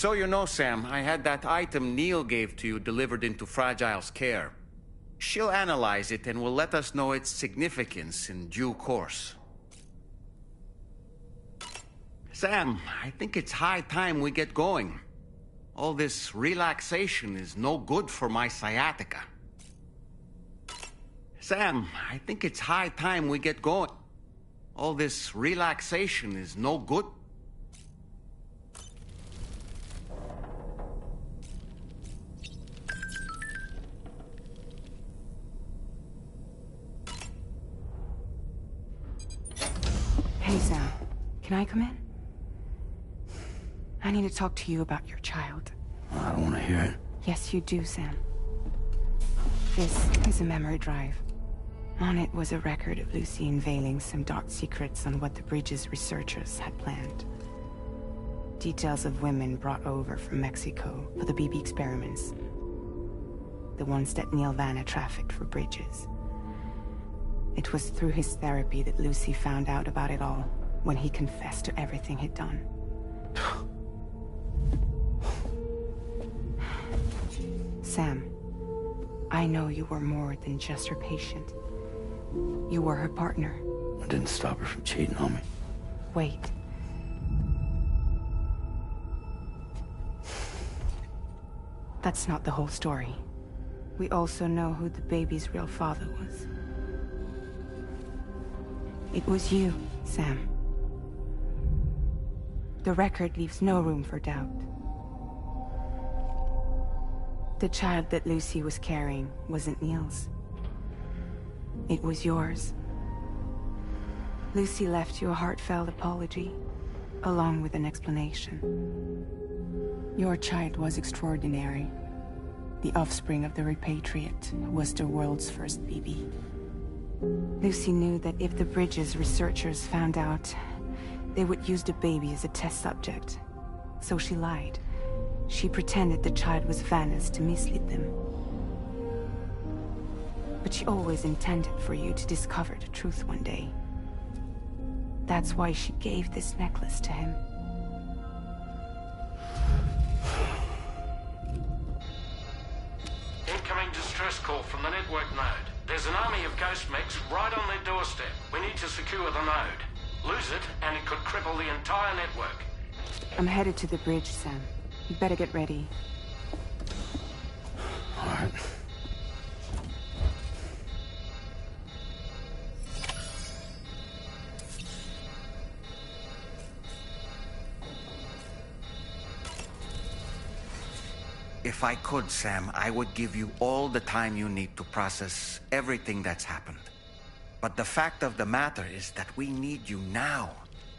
So you know, Sam, I had that item Neil gave to you delivered into Fragile's care. She'll analyze it and will let us know its significance in due course. Sam, I think it's high time we get going. All this relaxation is no good for my sciatica. Sam, I think it's high time we get going. All this relaxation is no good. Hey, Sam. Can I come in? I need to talk to you about your child. I don't want to hear it. Yes, you do, Sam. This is a memory drive. On it was a record of Lucy unveiling some dark secrets on what the Bridges researchers had planned. Details of women brought over from Mexico for the BB experiments. The ones that Neil Vanna trafficked for Bridges. It was through his therapy that Lucy found out about it all, when he confessed to everything he'd done. Sam, I know you were more than just her patient. You were her partner. I didn't stop her from cheating on me. Wait. That's not the whole story. We also know who the baby's real father was. It was you, Sam. The record leaves no room for doubt. The child that Lucy was carrying wasn't Neil's. It was yours. Lucy left you a heartfelt apology, along with an explanation. Your child was extraordinary. The offspring of the repatriate who was the world's first BB. Lucy knew that if the Bridges researchers found out, they would use the baby as a test subject. So she lied. She pretended the child was Vanna's to mislead them. But she always intended for you to discover the truth one day. That's why she gave this necklace to him. Incoming distress call from the network node. There's an army of ghost mechs right on their doorstep. We need to secure the node. Lose it, and it could cripple the entire network. I'm headed to the bridge, Sam. You better get ready. All right. If I could, Sam, I would give you all the time you need to process everything that's happened. But the fact of the matter is that we need you now,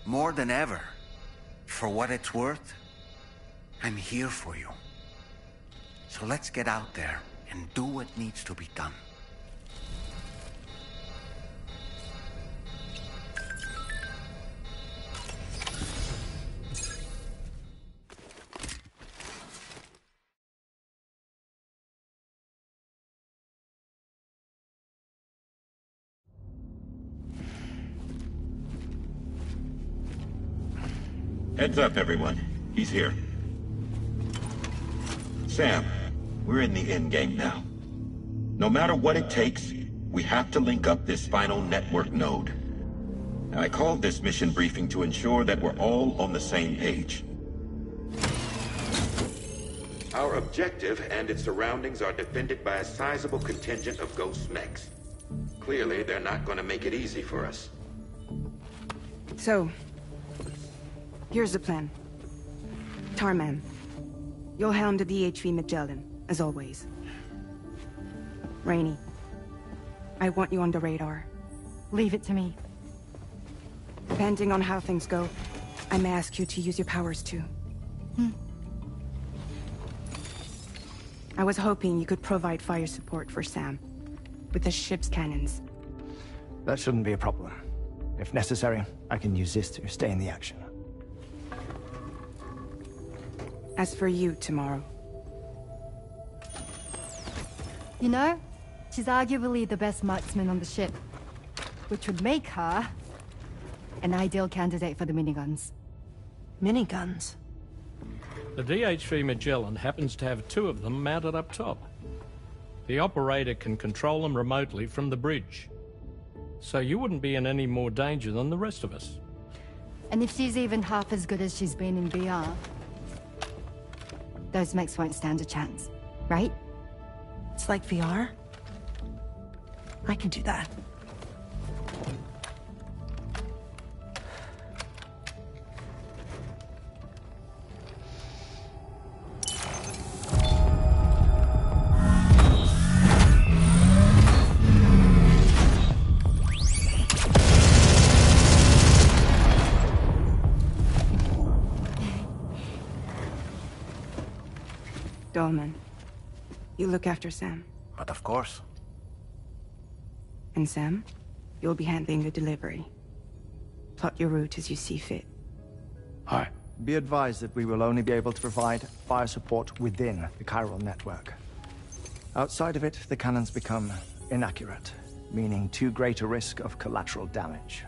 more than ever. For what it's worth, I'm here for you. So let's get out there and do what needs to be done. Heads up, everyone. He's here. Sam, we're in the endgame now. No matter what it takes, we have to link up this final network node. I called this mission briefing to ensure that we're all on the same page. Our objective and its surroundings are defended by a sizable contingent of ghost mechs. Clearly, they're not going to make it easy for us. So, here's the plan. Tarman, you'll helm the DHV Magellan, as always. Rainey, I want you on the radar. Leave it to me. Depending on how things go, I may ask you to use your powers too. I was hoping you could provide fire support for Sam, with the ship's cannons. That shouldn't be a problem. If necessary, I can use this to stay in the action. As for you, tomorrow. You know, she's arguably the best marksman on the ship, which would make her an ideal candidate for the miniguns. Miniguns? The DHV Magellan happens to have 2 of them mounted up top. The operator can control them remotely from the bridge. So you wouldn't be in any more danger than the rest of us. And if she's even half as good as she's been in VR, those mechs won't stand a chance, right? It's like VR. I can do that. Dolman, you look after Sam. But of course. And Sam, you'll be handling the delivery. Plot your route as you see fit. All right. Be advised that we will only be able to provide fire support within the chiral network. Outside of it, the cannons become inaccurate, meaning too great a risk of collateral damage.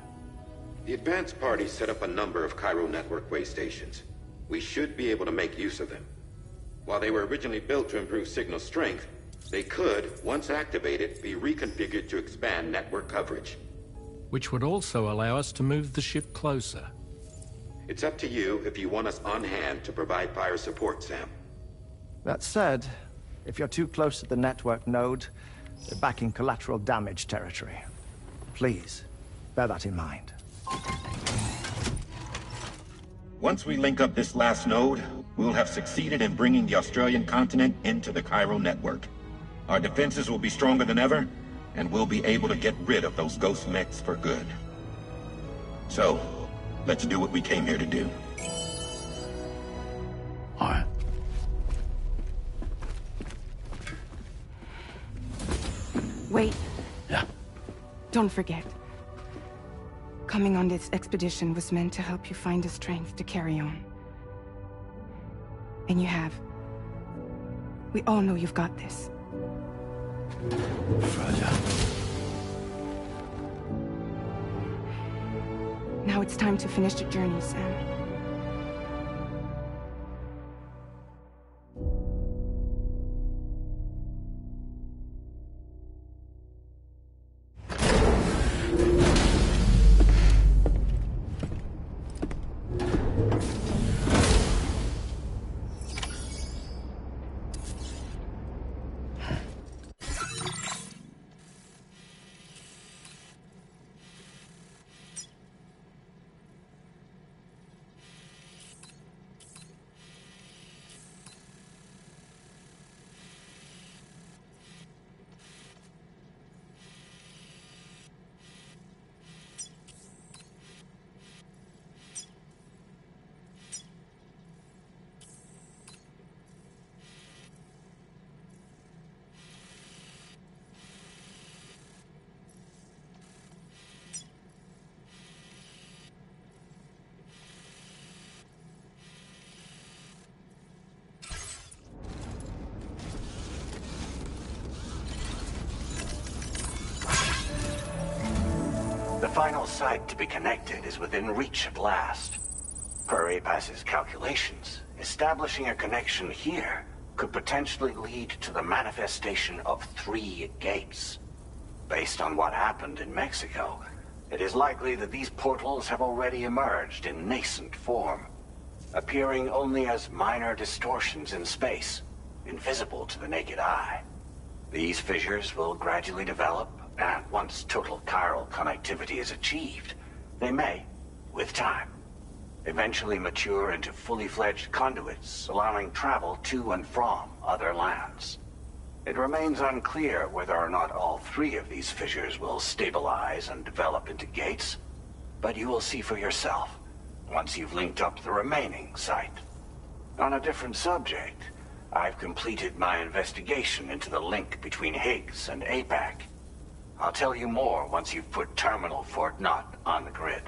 The advanced party set up a number of chiral network way stations. We should be able to make use of them. While they were originally built to improve signal strength, they could, once activated, be reconfigured to expand network coverage. Which would also allow us to move the ship closer. It's up to you if you want us on hand to provide fire support, Sam. That said, if you're too close to the network node, you're back in collateral damage territory. Please, bear that in mind. Once we link up this last node, we'll have succeeded in bringing the Australian continent into the chiral network. Our defenses will be stronger than ever, and we'll be able to get rid of those ghost mechs for good. So, let's do what we came here to do. All right. Wait. Yeah. Don't forget. Coming on this expedition was meant to help you find the strength to carry on. And you have. We all know you've got this. Fragile. Now it's time to finish the journey, Sam. The final site to be connected is within reach at last. Per APAS's calculations, establishing a connection here could potentially lead to the manifestation of 3 gates. Based on what happened in Mexico, it is likely that these portals have already emerged in nascent form, appearing only as minor distortions in space, invisible to the naked eye. These fissures will gradually develop, and once total chiral connectivity is achieved, they may, with time, eventually mature into fully fledged conduits, allowing travel to and from other lands. It remains unclear whether or not all 3 of these fissures will stabilize and develop into gates, but you will see for yourself once you've linked up the remaining site. On a different subject, I've completed my investigation into the link between Higgs and APAC. I'll tell you more once you've put Terminal Fort Knott on the grid.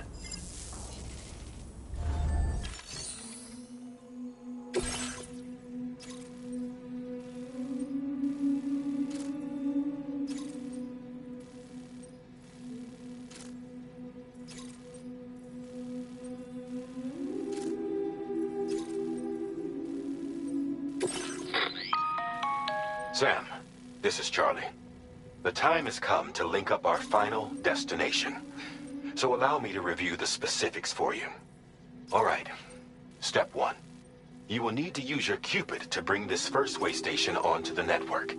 Sam, this is Charlie. The time has come to link up our final destination. So allow me to review the specifics for you. All right. Step 1. You will need to use your Cupid to bring this first way station onto the network.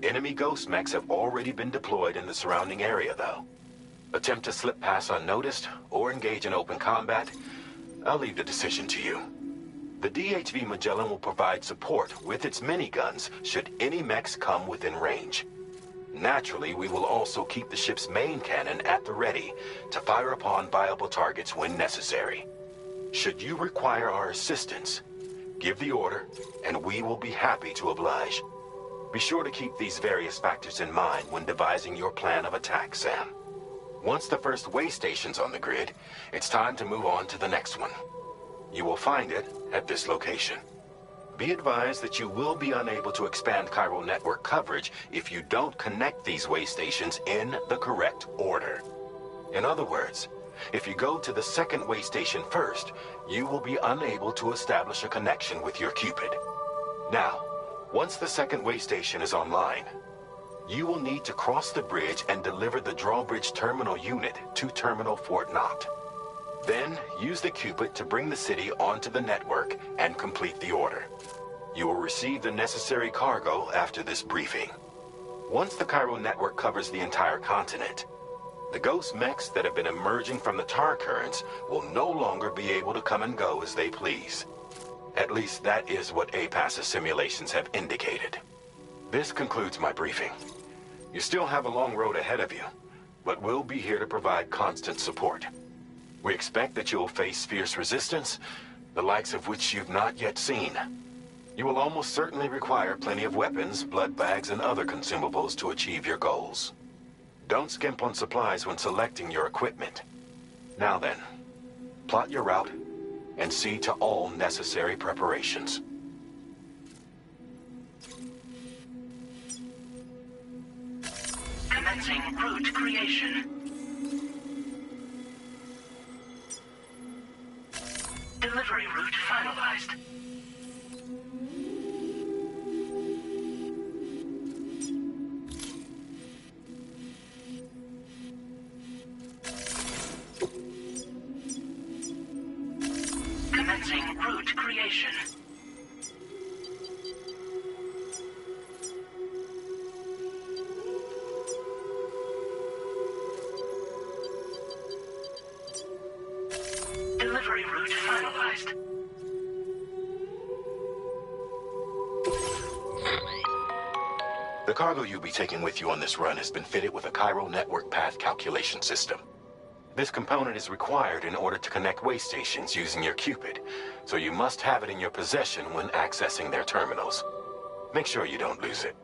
Enemy ghost mechs have already been deployed in the surrounding area, though. Attempt to slip past unnoticed or engage in open combat, I'll leave the decision to you. The DHV Magellan will provide support with its miniguns should any mechs come within range. Naturally, we will also keep the ship's main cannon at the ready to fire upon viable targets when necessary. Should you require our assistance, give the order, and we will be happy to oblige. Be sure to keep these various factors in mind when devising your plan of attack, Sam. Once the first way station's on the grid, it's time to move on to the next one. You will find it at this location. Be advised that you will be unable to expand chiral network coverage if you don't connect these way stations in the correct order. In other words, if you go to the second way station first, you will be unable to establish a connection with your Cupid. Now, once the second way station is online, you will need to cross the bridge and deliver the drawbridge terminal unit to Terminal Fort Knott. Then, use the Cupid to bring the city onto the network and complete the order. You will receive the necessary cargo after this briefing. Once the chiral network covers the entire continent, the ghost mechs that have been emerging from the tar currents will no longer be able to come and go as they please. At least that is what APAS's simulations have indicated. This concludes my briefing. You still have a long road ahead of you, but we'll be here to provide constant support. We expect that you will face fierce resistance, the likes of which you've not yet seen. You will almost certainly require plenty of weapons, blood bags, and other consumables to achieve your goals. Don't skimp on supplies when selecting your equipment. Now then, plot your route and see to all necessary preparations. Commencing route creation. Delivery route finalized. Commencing route creation. Delivery route finalized. The cargo you'll be taking with you on this run has been fitted with a chiral network path calculation system. This component is required in order to connect way stations using your Cupid, so you must have it in your possession when accessing their terminals. Make sure you don't lose it.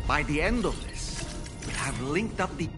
By the end of this, we'll have linked up the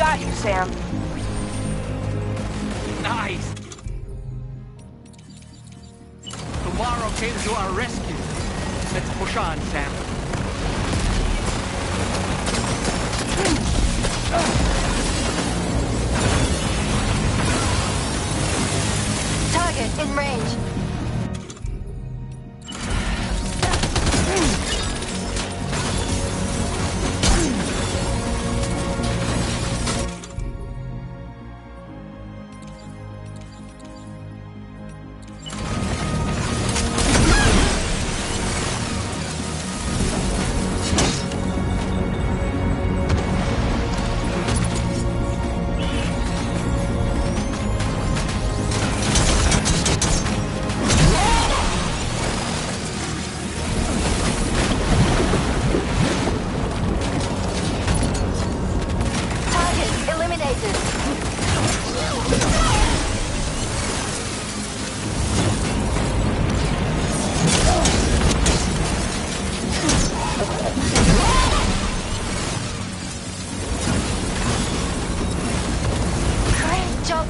got you, Sam. Nice! Tomorrow came to our rescue. Let's push on, Sam. Target in range.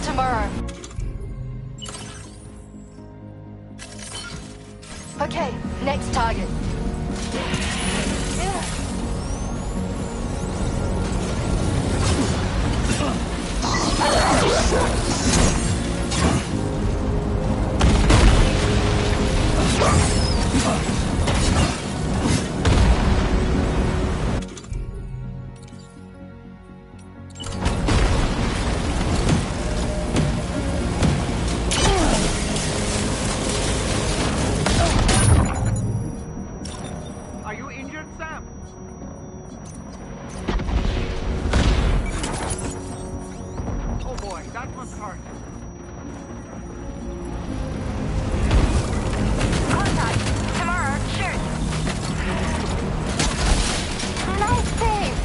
Tomorrow. Okay, next target. Are you injured, Sam? Oh boy, that must hurt. Contact. Tomorrow, shoot. Nice save.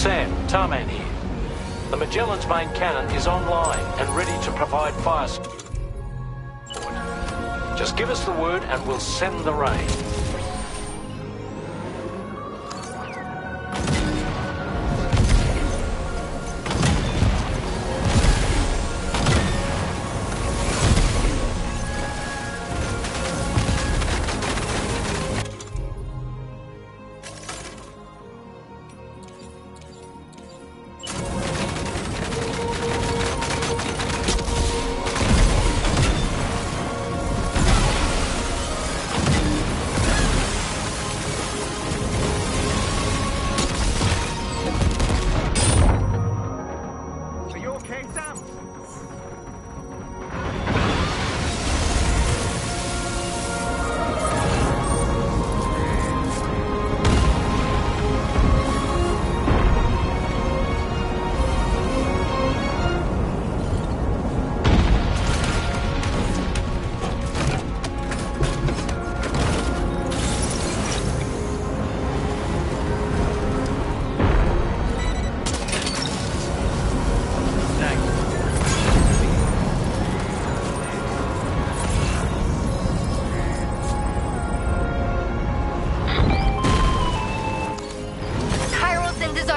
Sam, Tarman here. The Magellan's main cannon is online and ready to provide fire support. Just give us the word and we'll send the rain.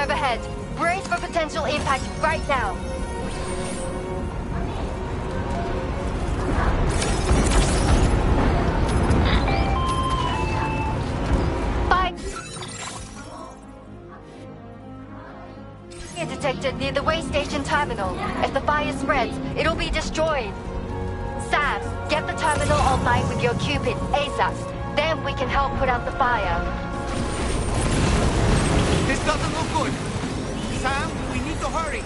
overhead. Brace for potential impact right now. Fire detected near the way station terminal. If the fire spreads, it'll be destroyed. Sam, get the terminal online with your Cupid ASAP. Then we can help put out the fire. This doesn't look good. Sam, we need to hurry.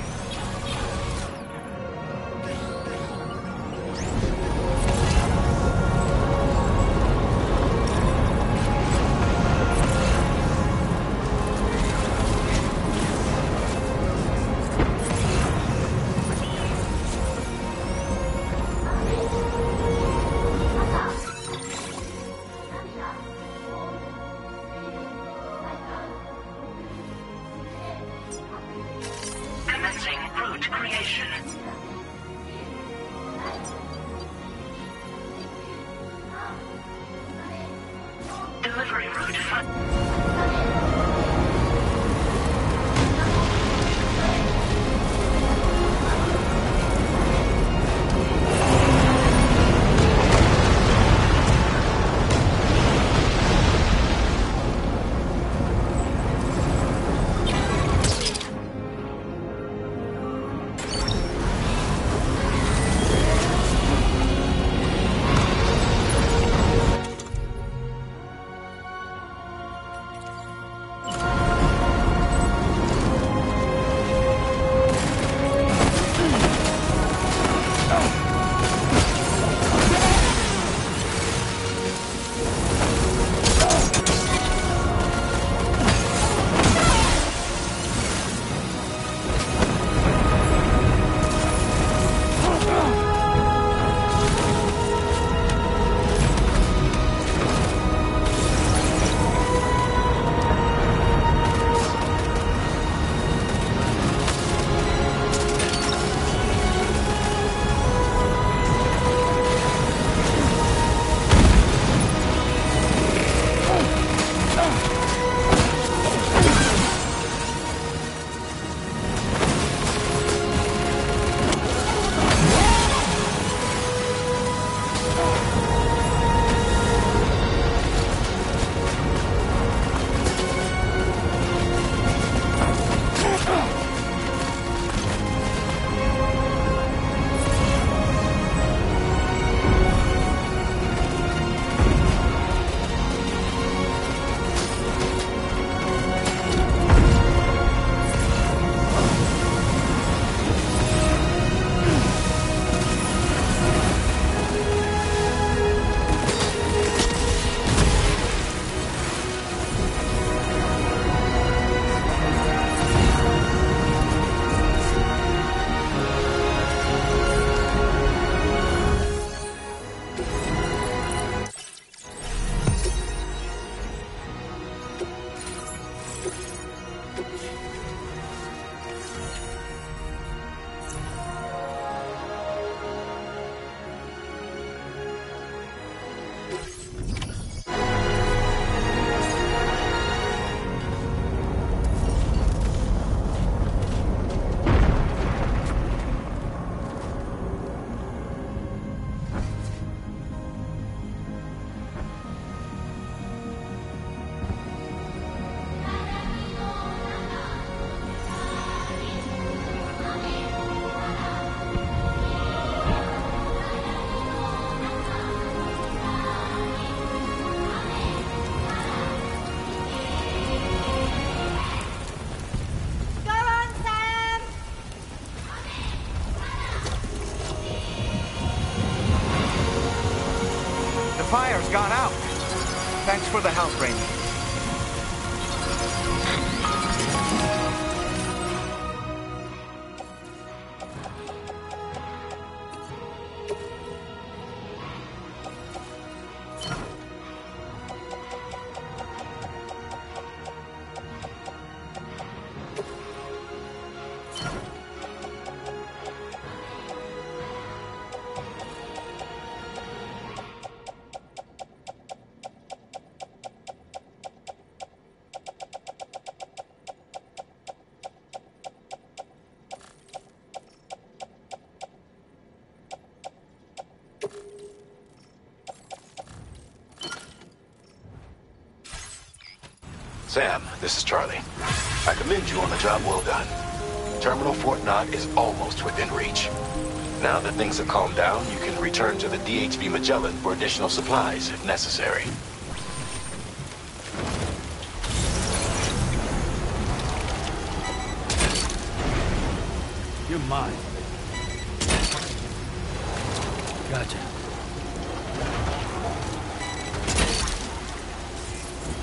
Commencing route creation. Delivery route. got out. Thanks for the help, Rainy. Sam, this is Charlie. I commend you on the job well done. Terminal Fort Knott is almost within reach. Now that things have calmed down, you can return to the DHV Magellan for additional supplies if necessary. You're mine. Gotcha.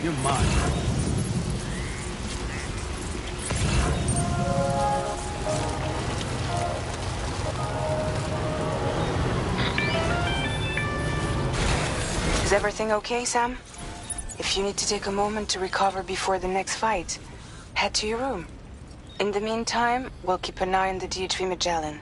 You're mine. Is everything okay, Sam? If you need to take a moment to recover before the next fight, head to your room. In the meantime, we'll keep an eye on the DHV Magellan.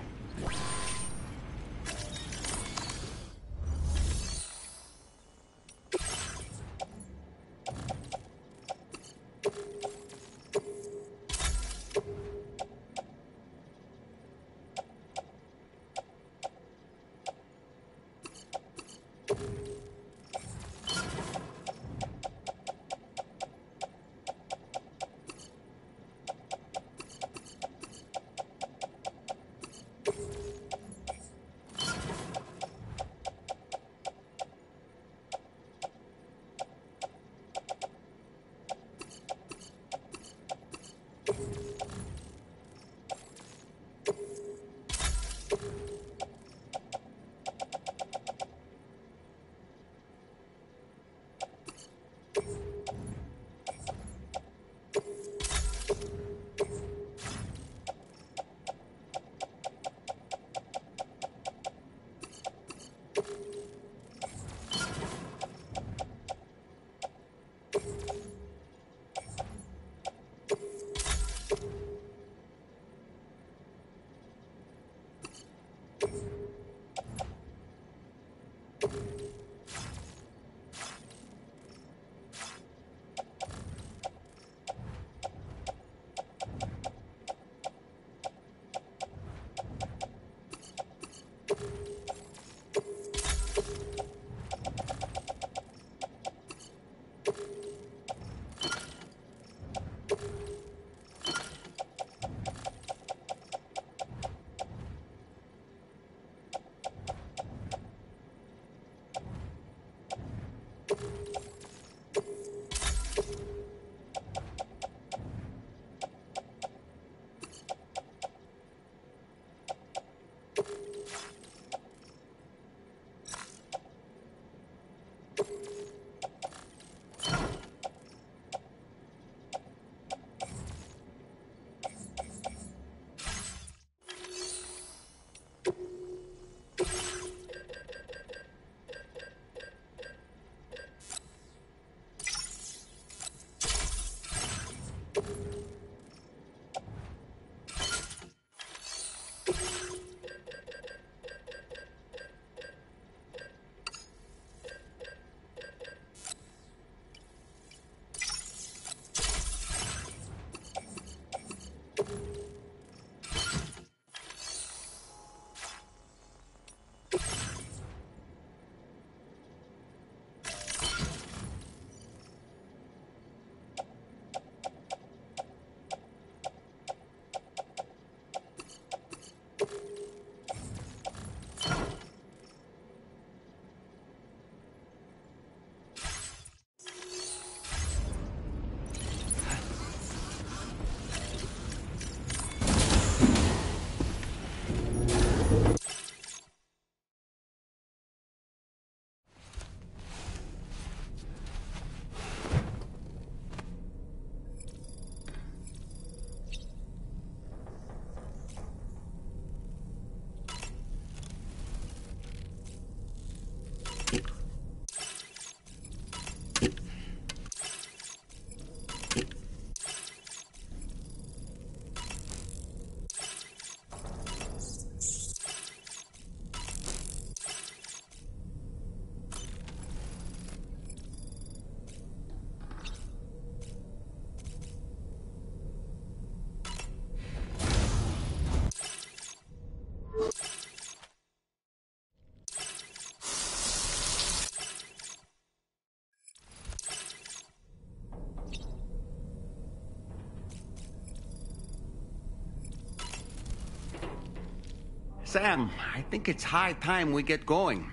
Sam, I think it's high time we get going.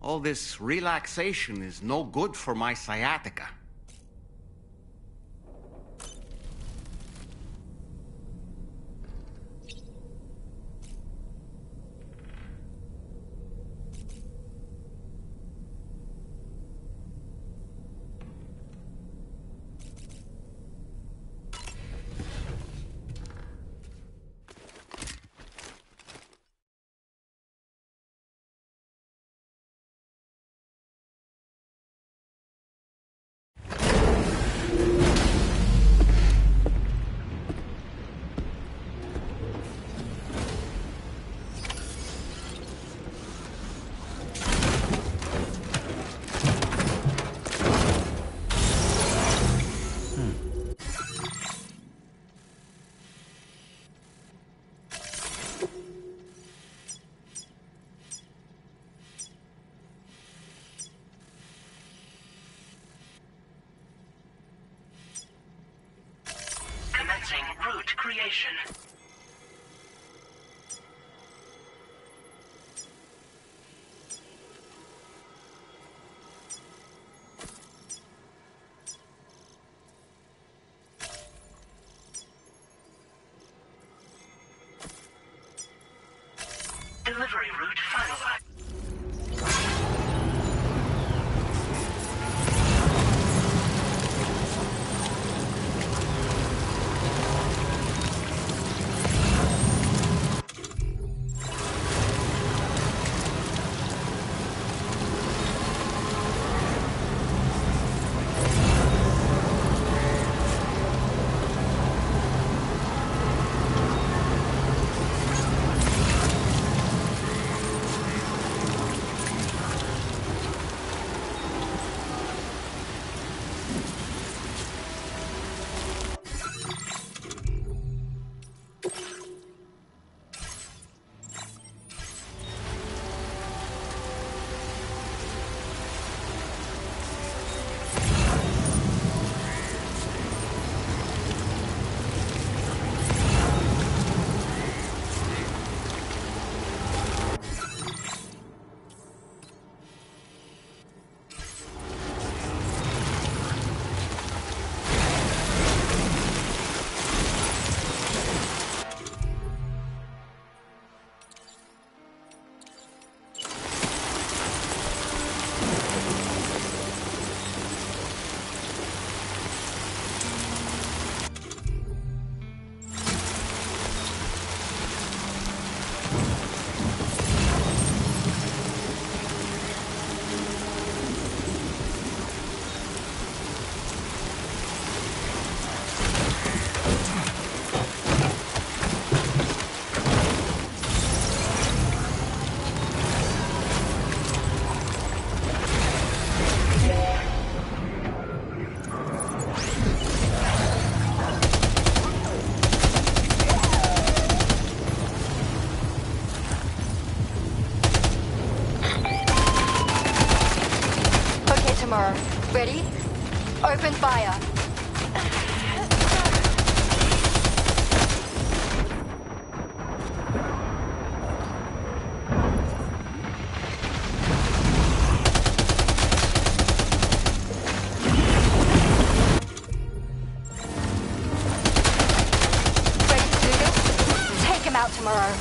All this relaxation is no good for my sciatica. Commencing route creation. Delivery route finalized. Ready? Open fire. Ready to do this? Take him out tomorrow.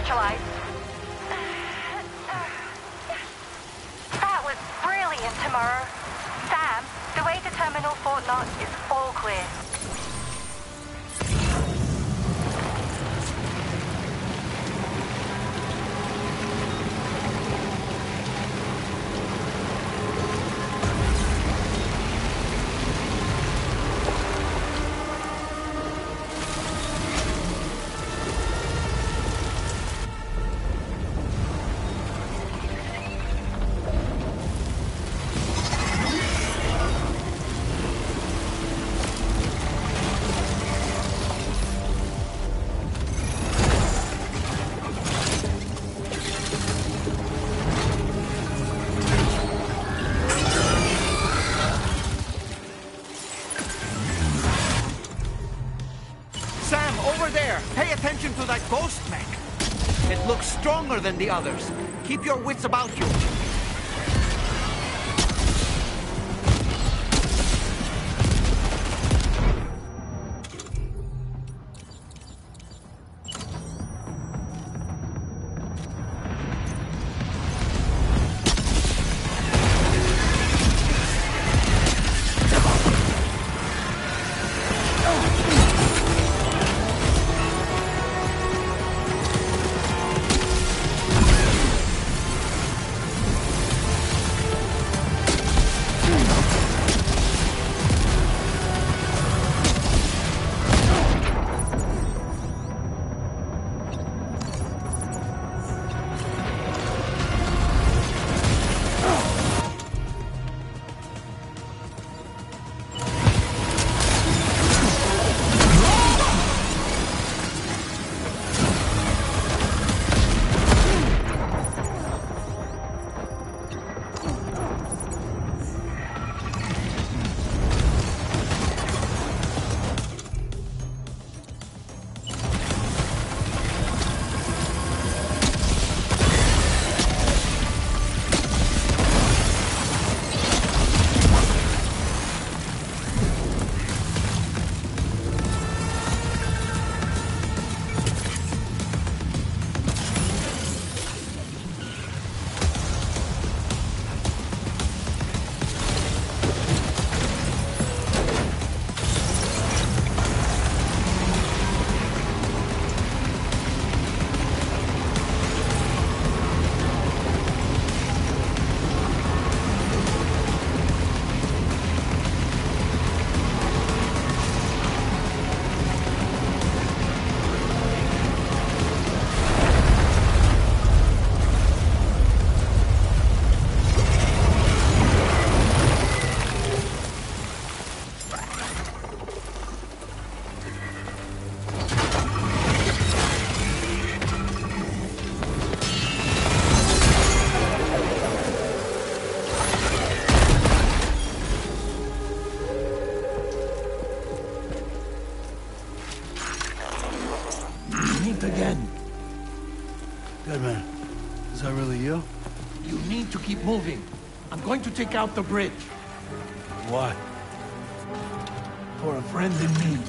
neutralized. That was brilliant, Tomorrow. Sam, the way to Terminal Fort Knox is all clear. Pay attention to that ghost mech. It looks stronger than the others. Keep your wits about you. Again. Deadman, is that really you? You need to keep moving. I'm going to take out the bridge. Why? For a friend in need.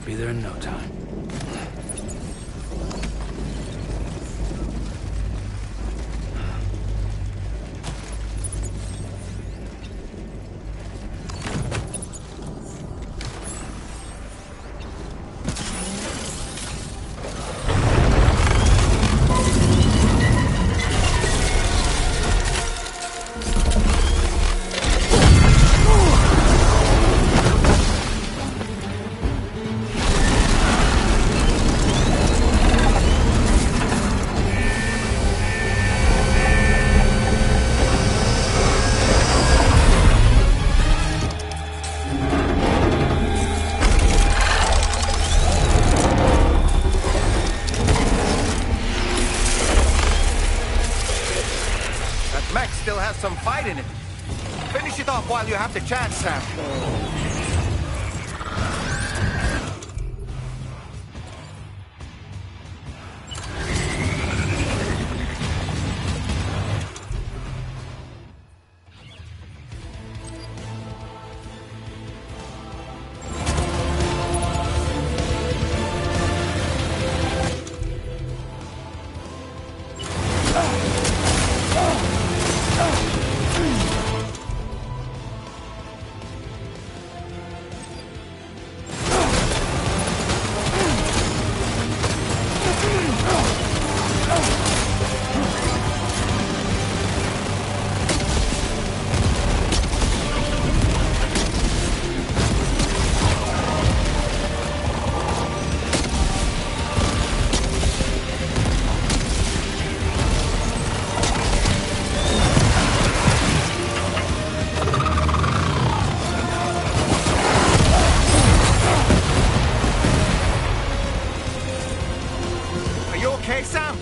Be there in no time. Still has some fight in it. Finish it off while you have the chance, Sam. Okay, Sam?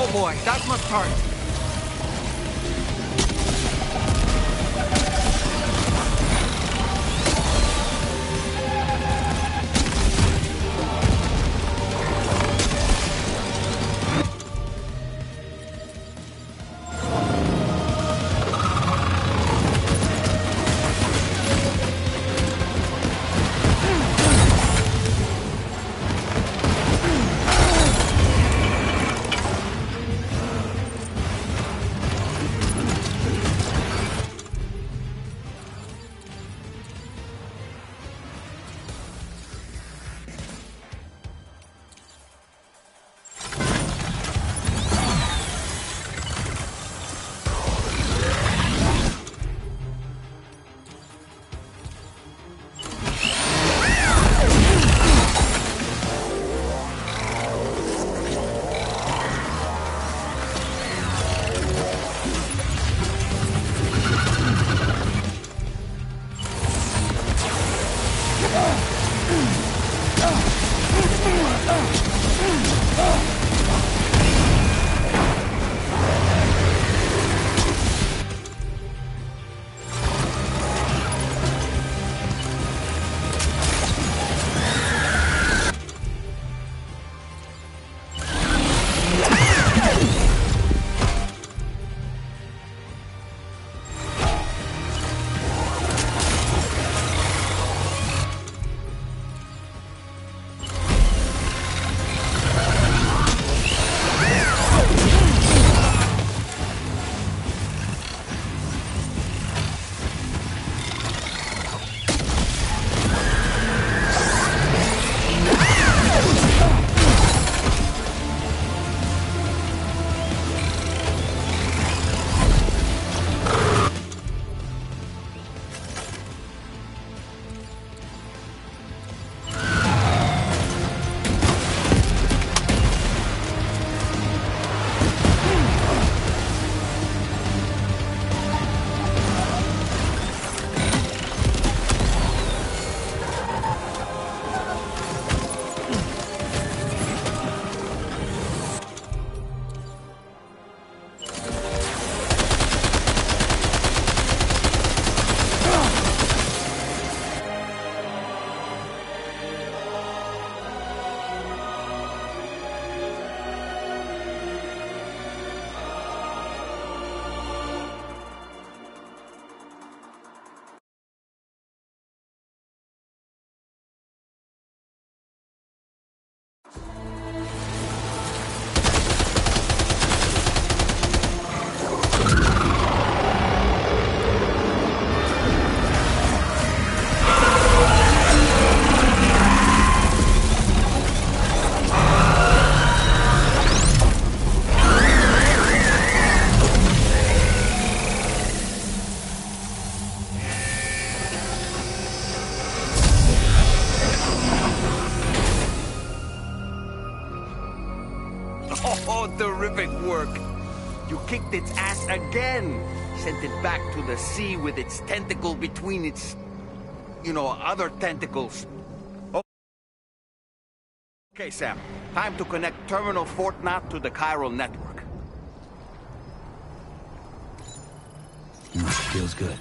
Oh boy, that must hurt. Oh, terrific work. You kicked its ass again. Sent it back to the sea with its tentacle between its, other tentacles. Okay, Sam. Time to connect Terminal Fort Knot to the chiral network. Feels good.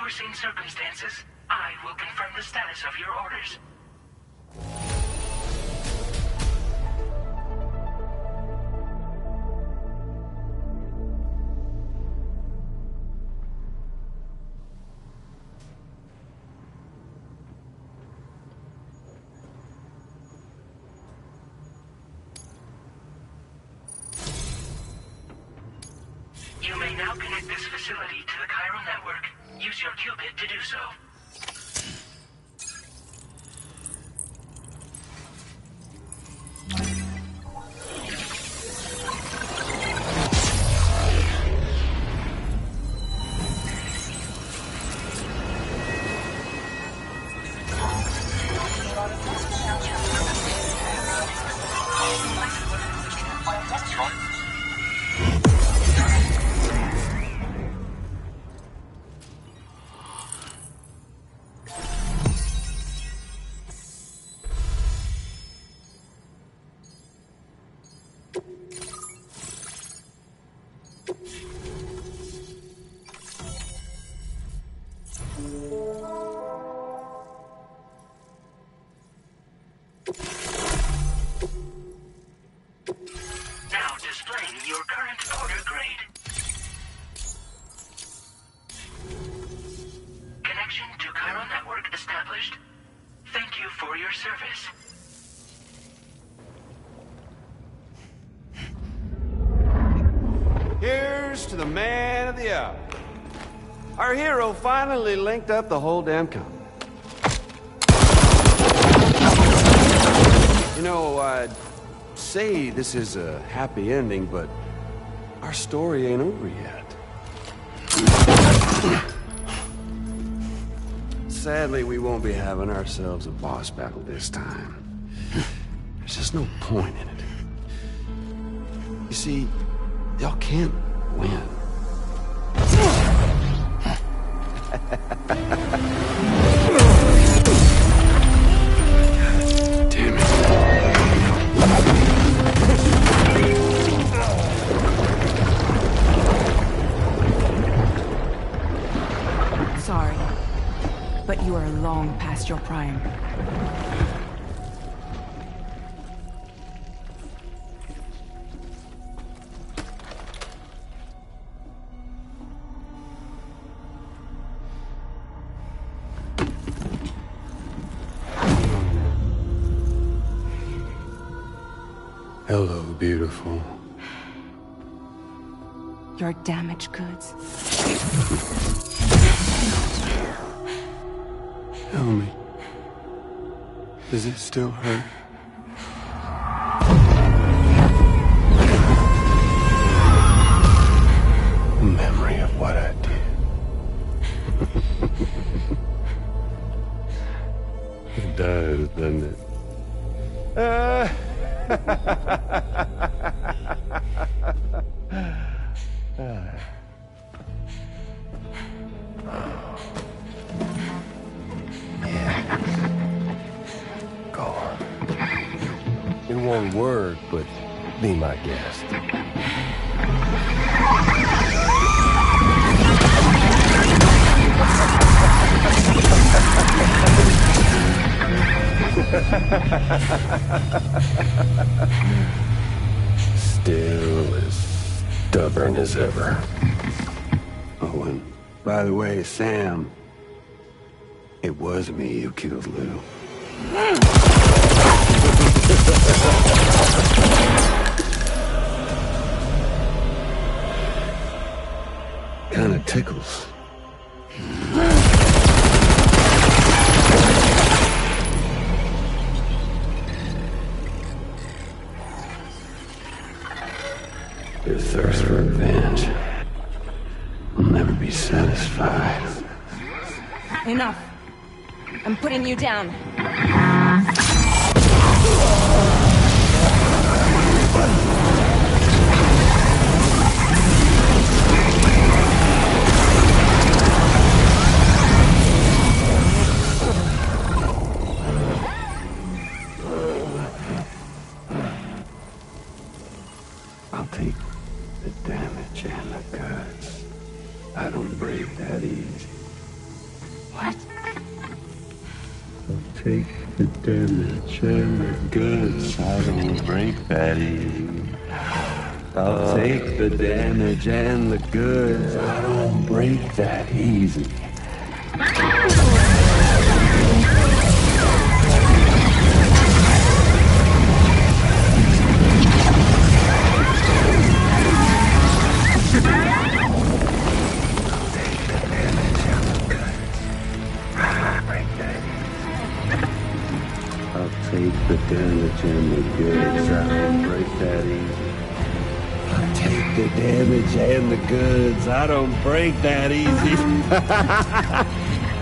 unforeseen circumstances, I will confirm the status of your orders. You may now connect this facility to the chiral network. Use your qubit to do so. Now displaying your current order grade. Connection to chiral network established. Thank you for your service. to the man of the hour. Our hero finally linked up the whole damn company. You know, I'd say this is a happy ending, but our story ain't over yet. Sadly, we won't be having ourselves a boss battle this time. There's just no point in it. You see, y'all can't win. Damn it. Sorry, but you are long past your prime. Hello, beautiful. Your damaged goods. Tell me, does it still hurt? Memory of what I did. It does, doesn't it? Go on. It won't work, but be my guest. Still as stubborn as ever. Oh, and by the way, Sam, it was me who killed Lou. Kinda tickles. Your thirst for revenge will never be satisfied. Enough. I'm putting you down. I'll take the damage and the cuts. I don't break that easy. What? I'll take the damage and the goods. I don't break that easy. I'll take the damage and the goods. I don't break that easy. Take the damage and the goods. I don't break that easy. I'll take the damage and the goods. I don't break that easy.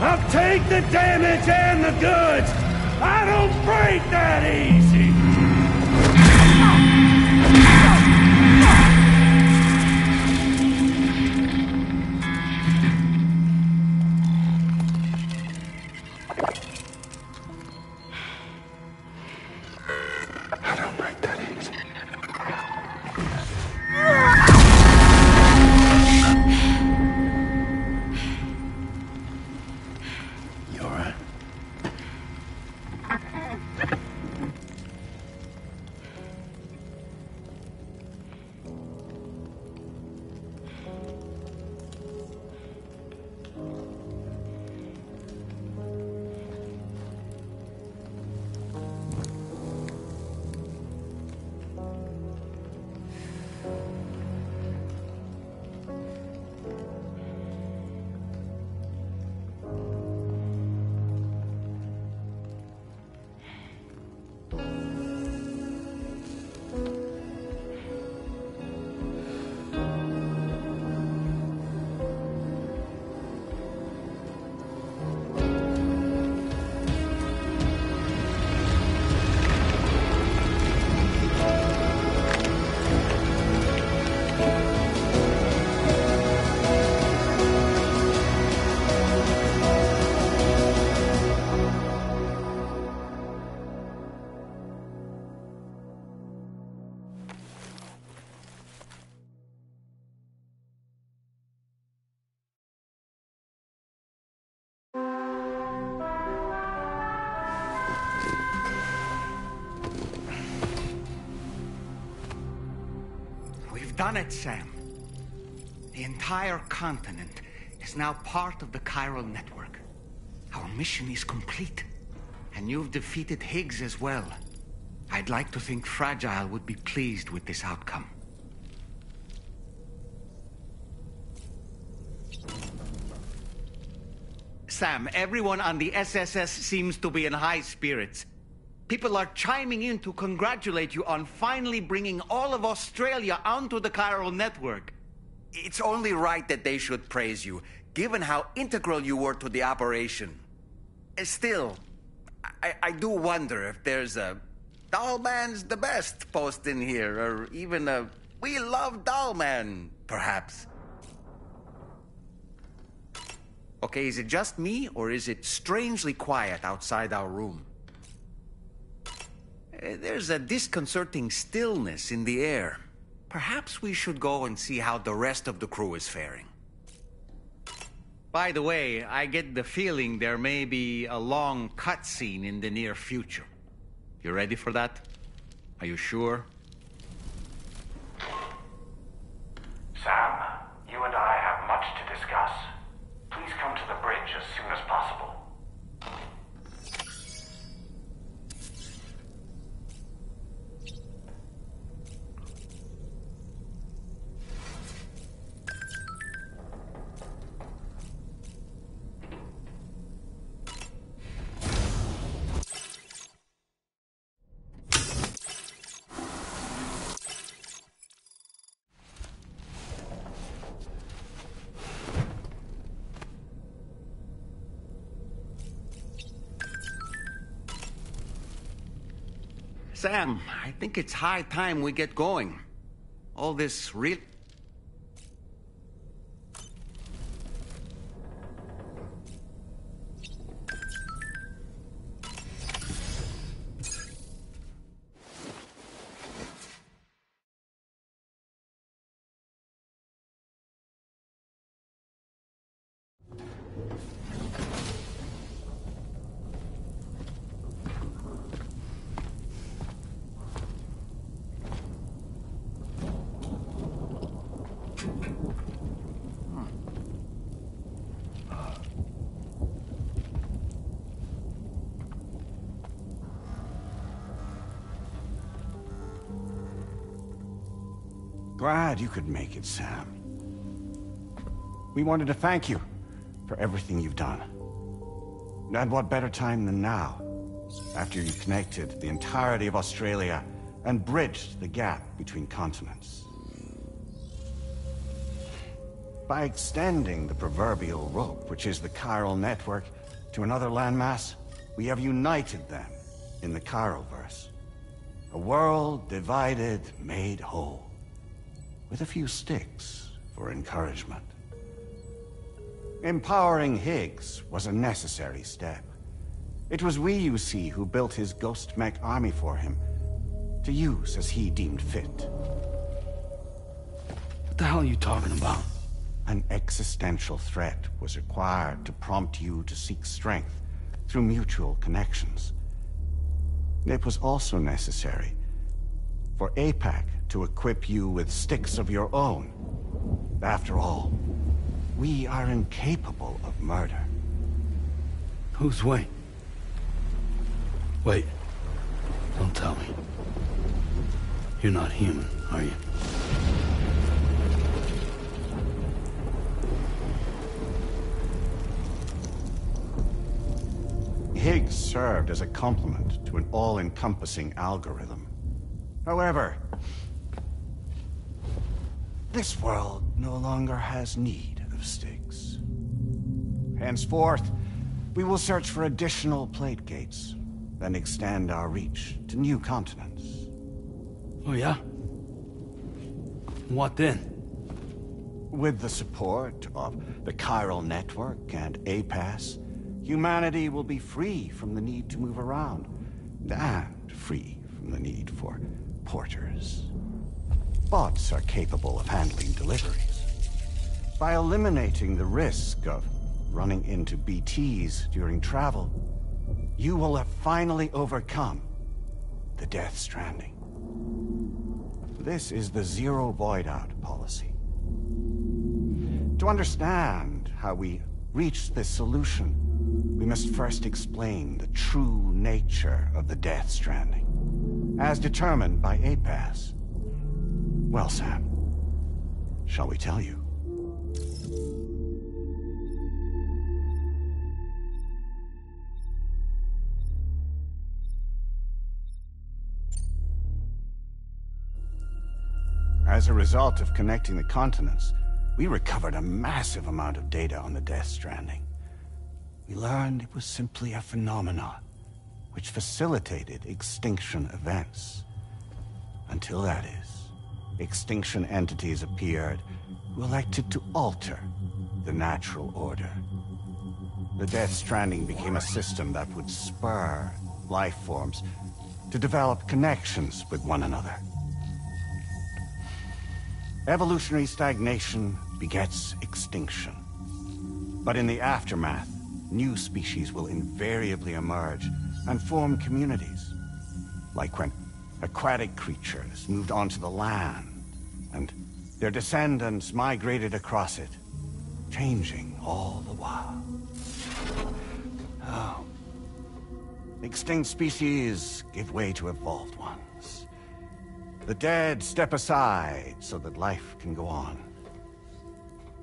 I'll take the damage and the goods. I don't break that easy. We've done it, Sam. The entire continent is now part of the chiral network. Our mission is complete. And you've defeated Higgs as well. I'd like to think Fragile would be pleased with this outcome. Sam, everyone on the SSS seems to be in high spirits. People are chiming in to congratulate you on finally bringing all of Australia onto the chiral network. It's only right that they should praise you, given how integral you were to the operation. Still, I do wonder if there's a Dollman's the best post in here, or even a We Love Dollman, perhaps. Okay, is it just me, or is it strangely quiet outside our room? There's a disconcerting stillness in the air. Perhaps we should go and see how the rest of the crew is faring. By the way, I get the feeling there may be a long cutscene in the near future. You ready for that? Are you sure? Sam, you and I have much to discuss. Please come to the bridge as soon as possible. Sam, I think it's high time we get going. All this real... Glad you could make it, Sam. We wanted to thank you for everything you've done. And what better time than now, after you connected the entirety of Australia and bridged the gap between continents. By extending the proverbial rope, which is the chiral network, to another landmass, we have united them in the Chiroverse. A world divided, made whole. With a few sticks for encouragement. Empowering Higgs was a necessary step. It was we, you see, who built his ghost mech army for him, to use as he deemed fit. What the hell are you talking about? An existential threat was required to prompt you to seek strength through mutual connections. It was also necessary for APAC to equip you with sticks of your own. After all, we are incapable of murder. Who's Wayne? Wait. Don't tell me. You're not human, are you? Higgs served as a complement to an all-encompassing algorithm. However, this world no longer has need of sticks. Henceforth, we will search for additional plate gates, then extend our reach to new continents. Oh yeah? What then? With the support of the chiral network and APAS, humanity will be free from the need to move around, and free from the need for porters. Bots are capable of handling deliveries. By eliminating the risk of running into BTs during travel, you will have finally overcome the Death Stranding. This is the zero void-out policy. To understand how we reached this solution, we must first explain the true nature of the Death Stranding, as determined by APAS. Well, Sam, shall we tell you? As a result of connecting the continents, we recovered a massive amount of data on the Death Stranding. We learned it was simply a phenomenon which facilitated extinction events. Until that is, extinction entities appeared who elected to alter the natural order. The Death Stranding became a system that would spur life forms to develop connections with one another. Evolutionary stagnation begets extinction. But in the aftermath, new species will invariably emerge and form communities. Like when aquatic creatures moved onto the land, and their descendants migrated across it, changing all the while. Oh. Extinct species give way to evolved ones. The dead step aside so that life can go on.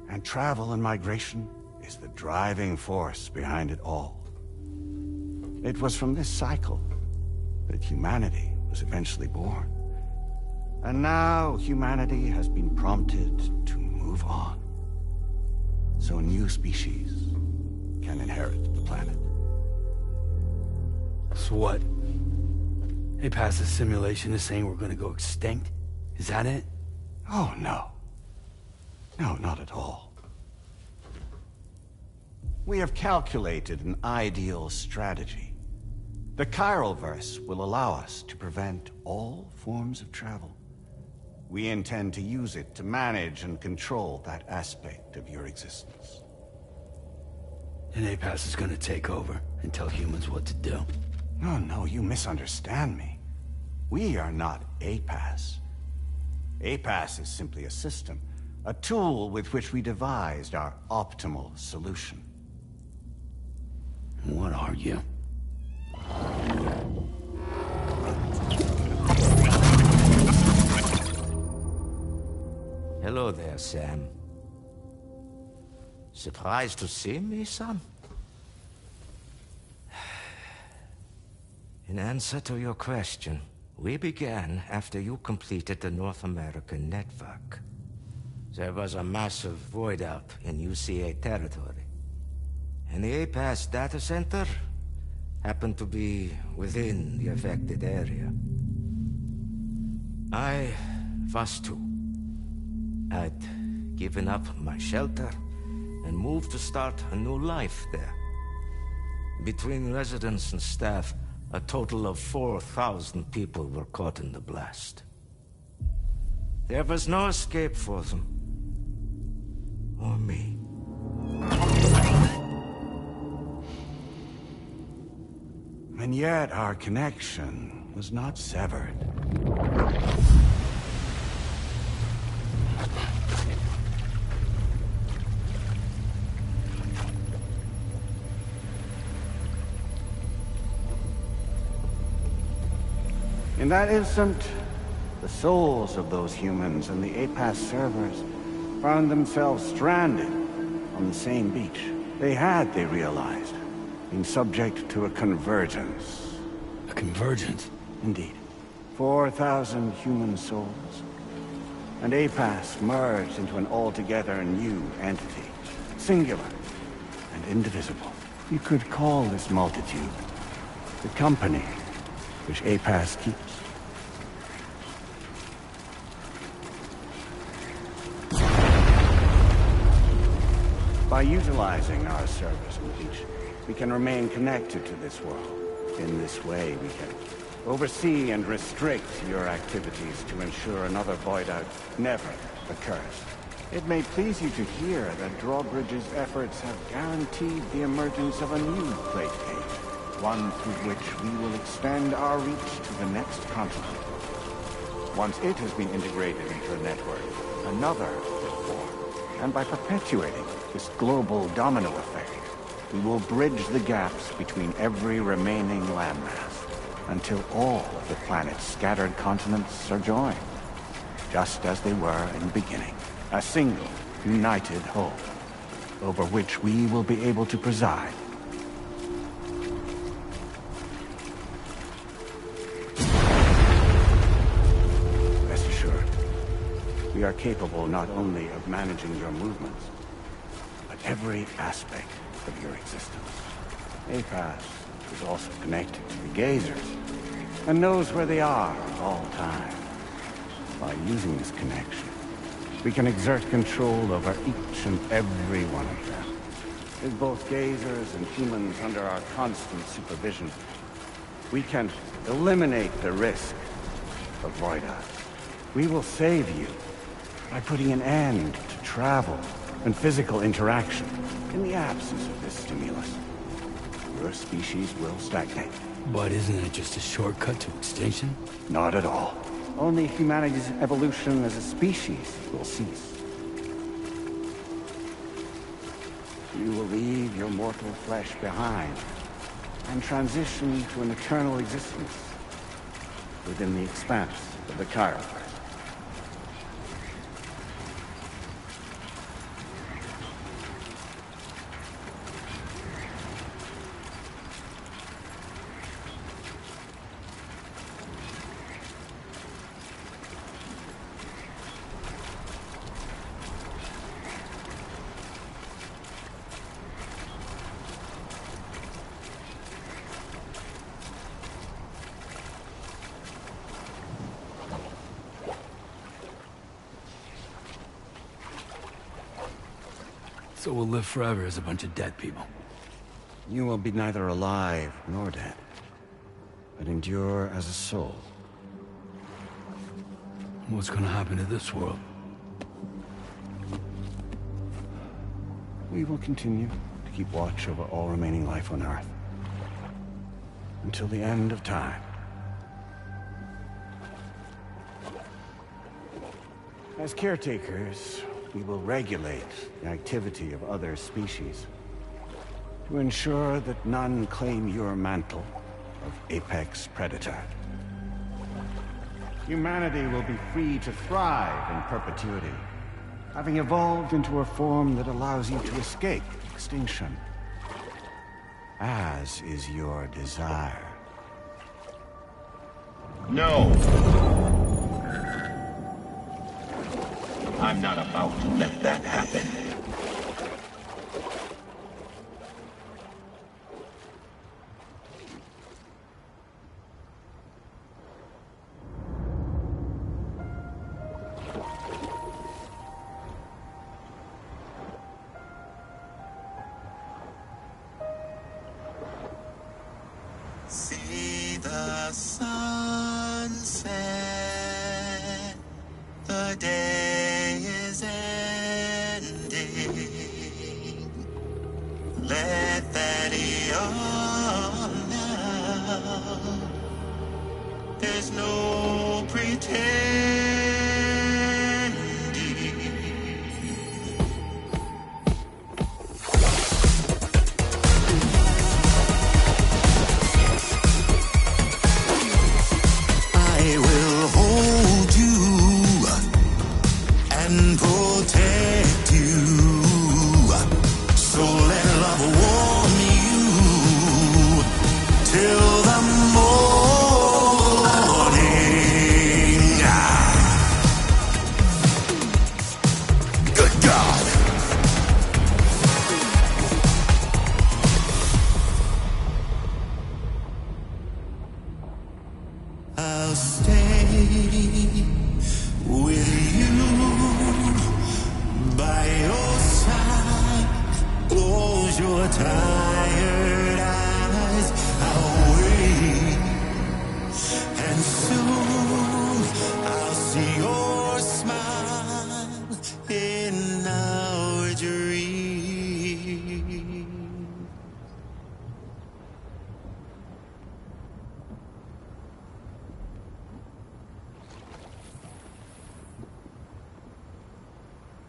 And travel and migration is the driving force behind it all. It was from this cycle that humanity was eventually born. And now humanity has been prompted to move on. So new species can inherit the planet. So what? APAS's simulation is saying we're gonna go extinct? Is that it? Oh, no. No, not at all. We have calculated an ideal strategy. The Chiralverse will allow us to prevent all forms of travel. We intend to use it to manage and control that aspect of your existence. And APAS is gonna take over and tell humans what to do. No, no, you misunderstand me. We are not APAS. APAS is simply a system, a tool with which we devised our optimal solution. What are you? Hello there, Sam. Surprised to see me, son? In answer to your question, we began after you completed the North American network. There was a massive void out in UCA territory. And the APAS data center happened to be within the affected area. I was too. I'd given up my shelter and moved to start a new life there. Between residents and staff, a total of 4,000 people were caught in the blast. There was no escape for them. Or me. And yet our connection was not severed. In that instant, the souls of those humans and the APAS servers found themselves stranded on the same beach. They realized, been subject to a convergence. A convergence? Indeed. 4,000 human souls. And APAS merged into an altogether new entity. Singular and indivisible. You could call this multitude the company which APAS keeps. By utilizing our service on the beach, we can remain connected to this world. In this way, we can oversee and restrict your activities to ensure another void out never occurs. It may please you to hear that Drawbridge's efforts have guaranteed the emergence of a new plate cage, one through which we will extend our reach to the next continent. Once it has been integrated into the network, another will form. And by perpetuating this global domino effect, we will bridge the gaps between every remaining landmass until all of the planet's scattered continents are joined, just as they were in the beginning. A single, united whole, over which we will be able to preside. Rest assured, we are capable not only of managing your movements, but every aspect of your existence. APAS is also connected to the gazers, and knows where they are at all times. By using this connection, we can exert control over each and every one of them. With both gazers and humans under our constant supervision, we can eliminate the risk of void us. We will save you by putting an end to travel and physical interaction. In the absence of this stimulus, your species will stagnate. But isn't it just a shortcut to extinction? Not at all. Only humanity's evolution as a species will cease. You will leave your mortal flesh behind and transition to an eternal existence within the expanse of the Chiron. So we'll live forever as a bunch of dead people. You will be neither alive nor dead, but endure as a soul. What's gonna happen to this world? We will continue to keep watch over all remaining life on Earth until the end of time. As caretakers, we will regulate the activity of other species to ensure that none claim your mantle of apex predator. Humanity will be free to thrive in perpetuity, having evolved into a form that allows you to escape extinction, as is your desire. No! I'm not about to let that happen. See the sunset, the day is ending. Let that yawn now. There's no pretending. I will hold you and protect you. So let love warm you.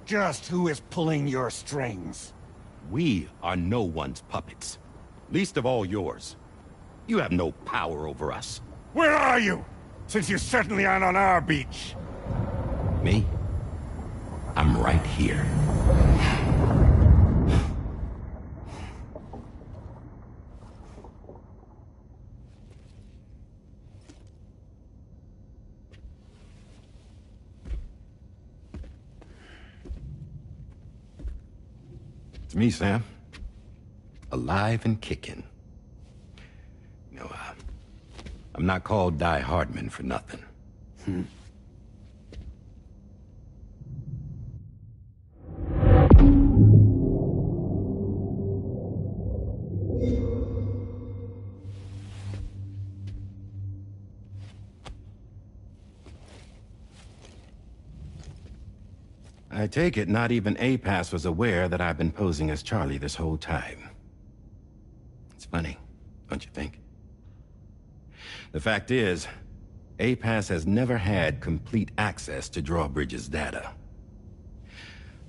just who is pulling your strings. We are no one's puppets. Least of all yours. You have no power over us. Where are you? Since you certainly aren't on our beach. Me? I'm right here. It's me, Sam. Alive and kicking. No, I'm not called Die Hardman for nothing. I take it not even APAS was aware that I've been posing as Charlie this whole time. It's funny, don't you think? The fact is, APAS has never had complete access to Drawbridge's data.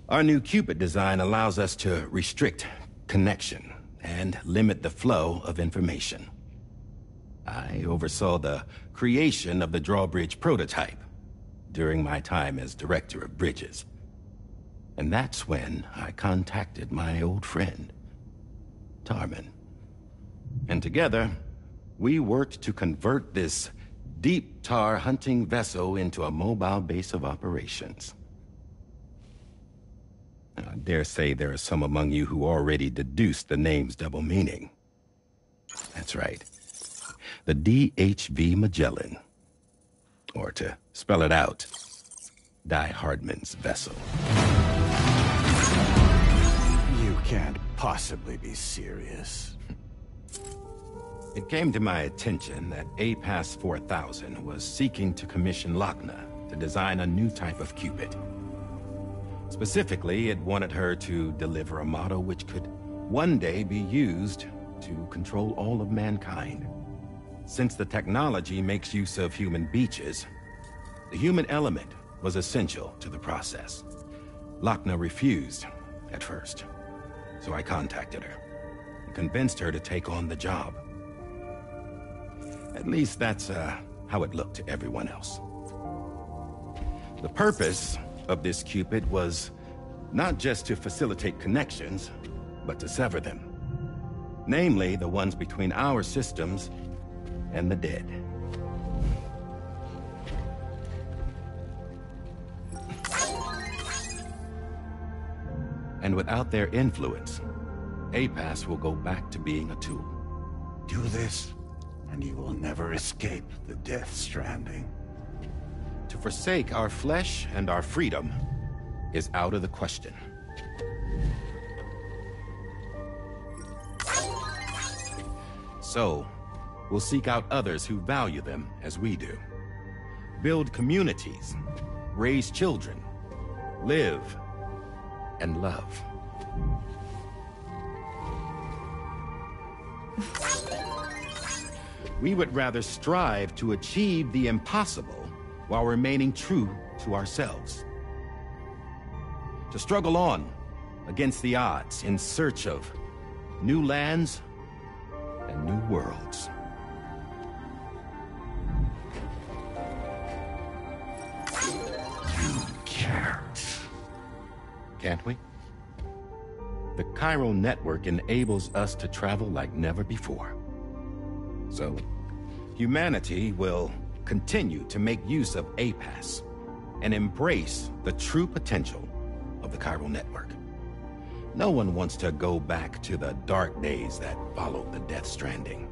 Our new Cupid design allows us to restrict connection and limit the flow of information. I oversaw the creation of the Drawbridge prototype during my time as Director of Bridges. And that's when I contacted my old friend, Tarman. And together, we worked to convert this deep tar hunting vessel into a mobile base of operations. I dare say there are some among you who already deduced the name's double meaning. That's right. The DHV Magellan. Or to spell it out, Die Hardman's vessel. You can't possibly be serious. It came to my attention that APAS 4000 was seeking to commission Lochna to design a new type of Cupid. Specifically, it wanted her to deliver a model which could one day be used to control all of mankind. Since the technology makes use of human beaches, the human element was essential to the process. Lochna refused at first, so I contacted her and convinced her to take on the job. At least that's how it looked to everyone else. The purpose of this Cupid was not just to facilitate connections, but to sever them. Namely, the ones between our systems and the dead. And without their influence, APAS will go back to being a tool. Do this, and you will never escape the Death Stranding. To forsake our flesh and our freedom is out of the question. So, we'll seek out others who value them as we do. Build communities, raise children, live, and love. We would rather strive to achieve the impossible while remaining true to ourselves. To struggle on against the odds in search of new lands and new worlds. You can't. Can't we? The chiral network enables us to travel like never before. So, humanity will continue to make use of APAS and embrace the true potential of the chiral network. No one wants to go back to the dark days that followed the Death Stranding.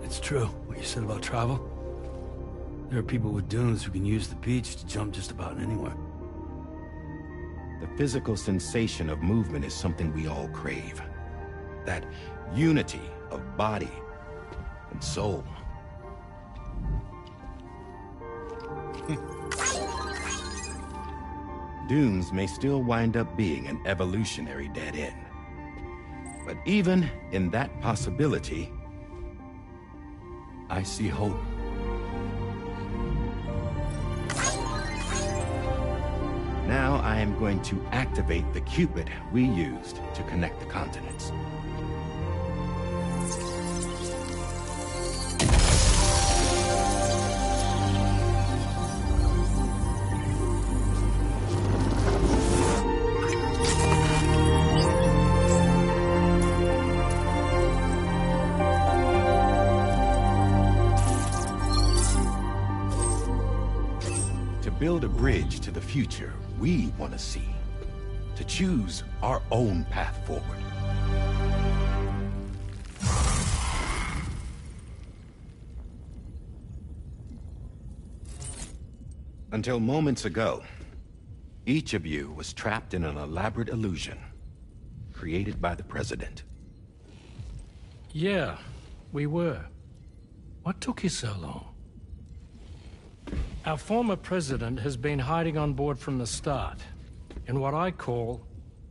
It's true, what you said about travel. There are people with dunes who can use the beach to jump just about anywhere. The physical sensation of movement is something we all crave. That unity of body and soul. Dunes may still wind up being an evolutionary dead end. But even in that possibility, I see hope. Now I am going to activate the Cupid we used to connect the continents. Build a bridge to the future we want to see, to choose our own path forward. Until moments ago, each of you was trapped in an elaborate illusion created by the President. Yeah, we were. What took you so long? Our former president has been hiding on board from the start, in what I call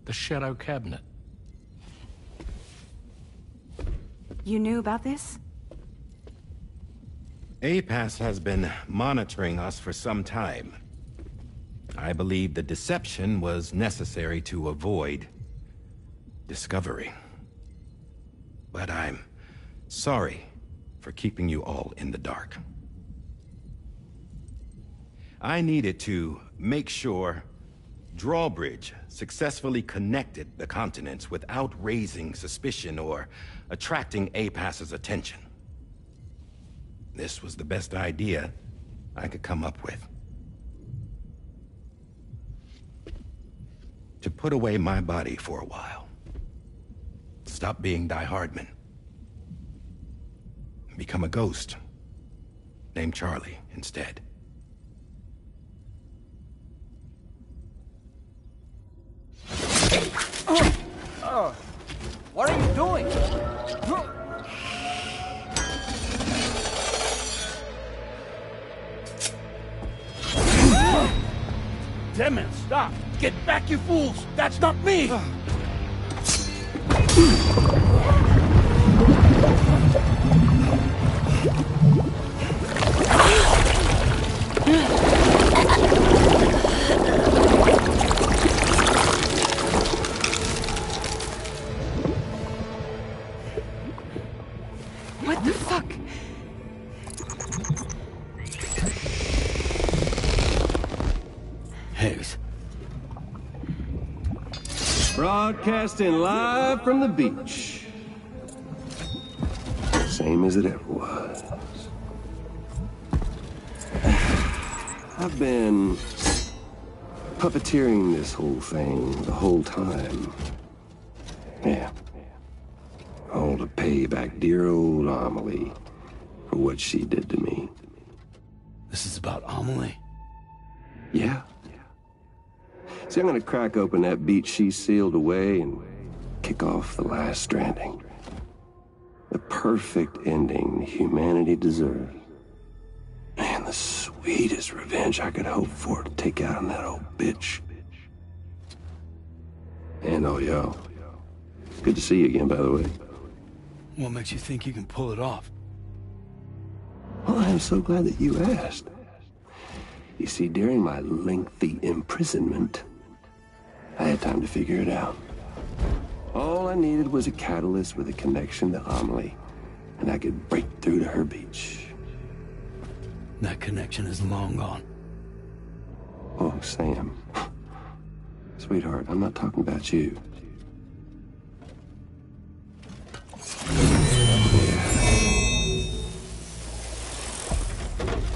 the Shadow Cabinet. You knew about this? APAS has been monitoring us for some time. I believe the deception was necessary to avoid discovery. But I'm sorry for keeping you all in the dark. I needed to make sure Drawbridge successfully connected the continents without raising suspicion or attracting APAS's attention. This was the best idea I could come up with. To put away my body for a while. Stop being Die Hardman. Become a ghost. Named Charlie instead. What are you doing? Damn it, stop! Get back, you fools! That's not me! What the fuck? Higgs. Broadcasting live from the beach. Same as it ever was. I've been puppeteering this whole thing the whole time. Yeah. All to pay back dear old Amelie for what she did to me. This is about Amelie? Yeah. See, I'm gonna crack open that beach she sealed away and kick off the last stranding. The perfect ending humanity deserves. And the sweetest revenge I could hope for to take out on that old bitch. And all y'all. Good to see you again, by the way. What makes you think you can pull it off? Well, I'm so glad that you asked. You see, during my lengthy imprisonment, I had time to figure it out. All I needed was a catalyst with a connection to Amelie, and I could break through to her beach. That connection is long gone. Oh, Sam. Sweetheart, I'm not talking about you.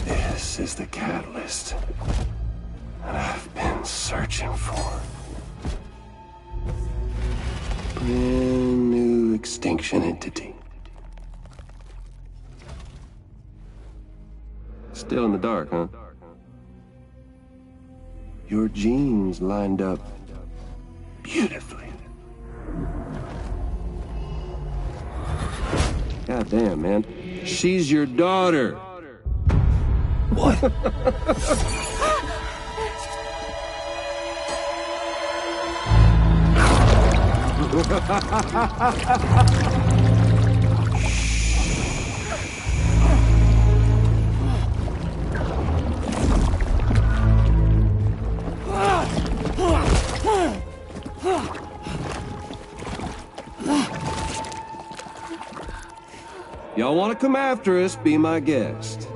This is the catalyst that I've been searching for. Brand new extinction entity. Still in the dark, huh? Your genes lined up beautifully. God damn, man. She's your daughter. What? Y'all want to come after us, be my guest.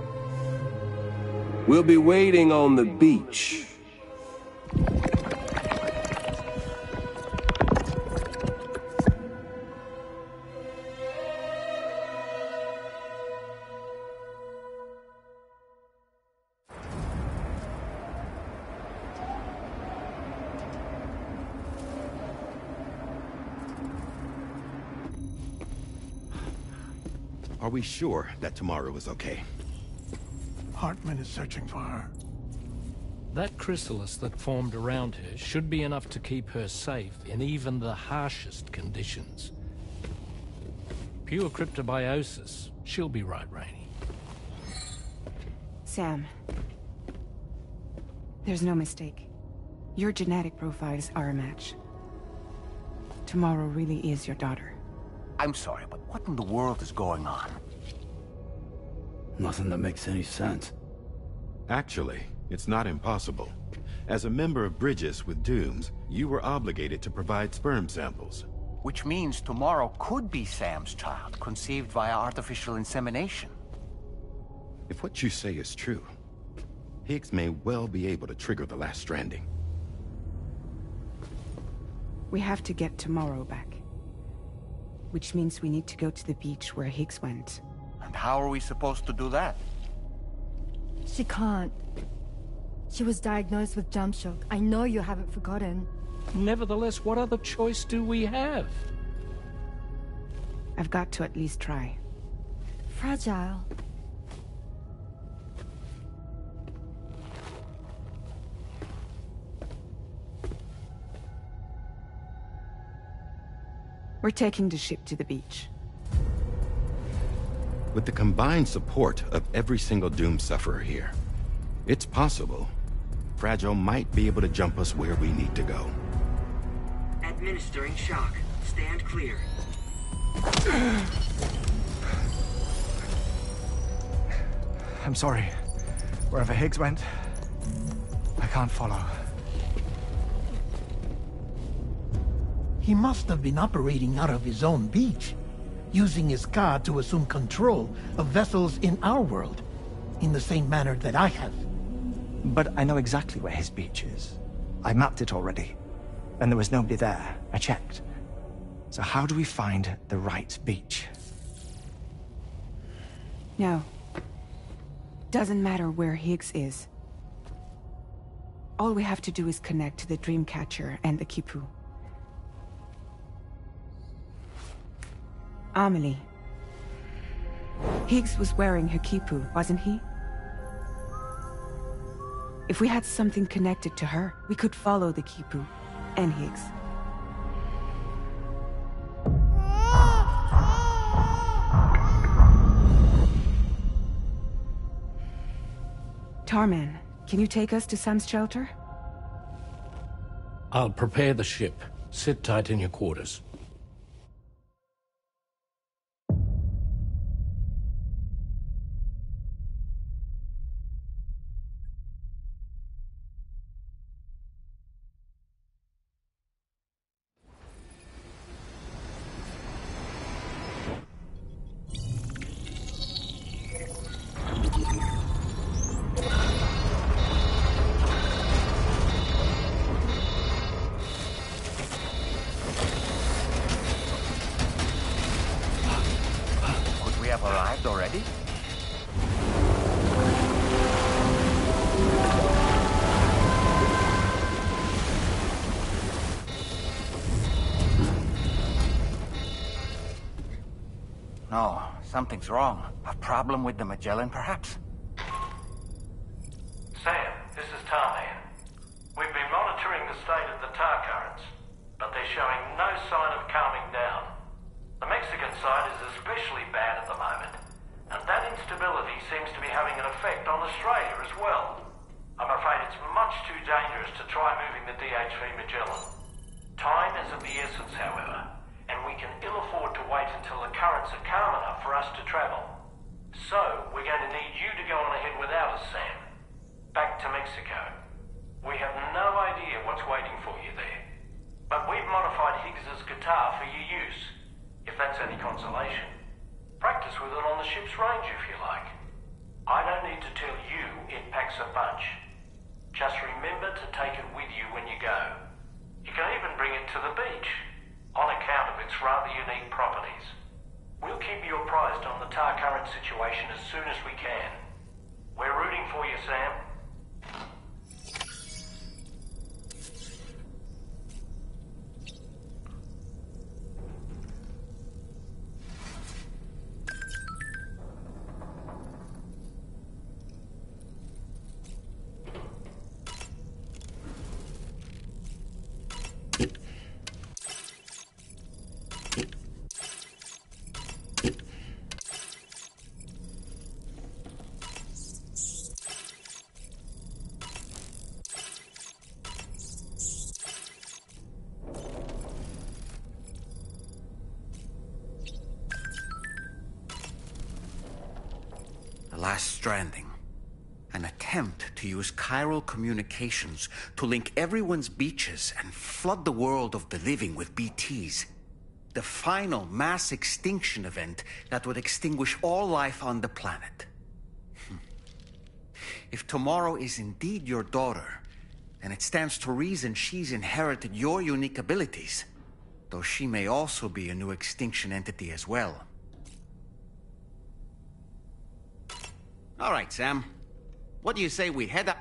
We'll be waiting on the beach. Are we sure that tomorrow is okay? Hartman is searching for her. That chrysalis that formed around her should be enough to keep her safe in even the harshest conditions. Pure cryptobiosis. She'll be right, Rainey. Sam. There's no mistake. Your genetic profiles are a match. Tomorrow really is your daughter. I'm sorry, but what in the world is going on? Nothing that makes any sense. Actually, it's not impossible. As a member of Bridges with Dooms, you were obligated to provide sperm samples. Which means tomorrow could be Sam's child, conceived via artificial insemination. If what you say is true, Higgs may well be able to trigger the last stranding. We have to get Tomorrow back. Which means we need to go to the beach where Higgs went. And how are we supposed to do that? She can't. She was diagnosed with jump shock. I know you haven't forgotten. Nevertheless, what other choice do we have? I've got to at least try. Fragile. We're taking the ship to the beach. With the combined support of every single Doom sufferer here, it's possible Fragile might be able to jump us where we need to go. Administering shock. Stand clear. I'm sorry. Wherever Higgs went, I can't follow. He must have been operating out of his own beach, using his car to assume control of vessels in our world, in the same manner that I have. But I know exactly where his beach is. I mapped it already, and there was nobody there. I checked. So how do we find the right beach? No. Doesn't matter where Higgs is. All we have to do is connect to the Dreamcatcher and the Kipu. Amelie. Higgs was wearing her Kipu, wasn't he? If we had something connected to her, we could follow the Kipu and Higgs. Tarman, can you take us to Sam's shelter? I'll prepare the ship. Sit tight in your quarters. Arrived already? No, something's wrong. A problem with the Magellan, perhaps? Sam, this is Tarman. We've been monitoring the state of the tar currents, but they're showing no sign of calming down. The Mexican side is especially bad at the moment, and that instability seems to be having an effect on Australia as well. I'm afraid it's much too dangerous to try moving the DHV Magellan. Time is of the essence, however, and we can ill afford to wait until the currents are calm enough for us to travel. So, we're going to need you to go on ahead without us, Sam. Back to Mexico. We have no idea what's waiting for you there, but we've modified Higgs's guitar for your use. If that's any consolation. Practice with it on the last stranding. An attempt to use chiral communications to link everyone's beaches and flood the world of the living with BTs. The final mass extinction event that would extinguish all life on the planet. If tomorrow is indeed your daughter, then it stands to reason she's inherited your unique abilities, though she may also be a new extinction entity as well. All right, Sam. What do you say we head up?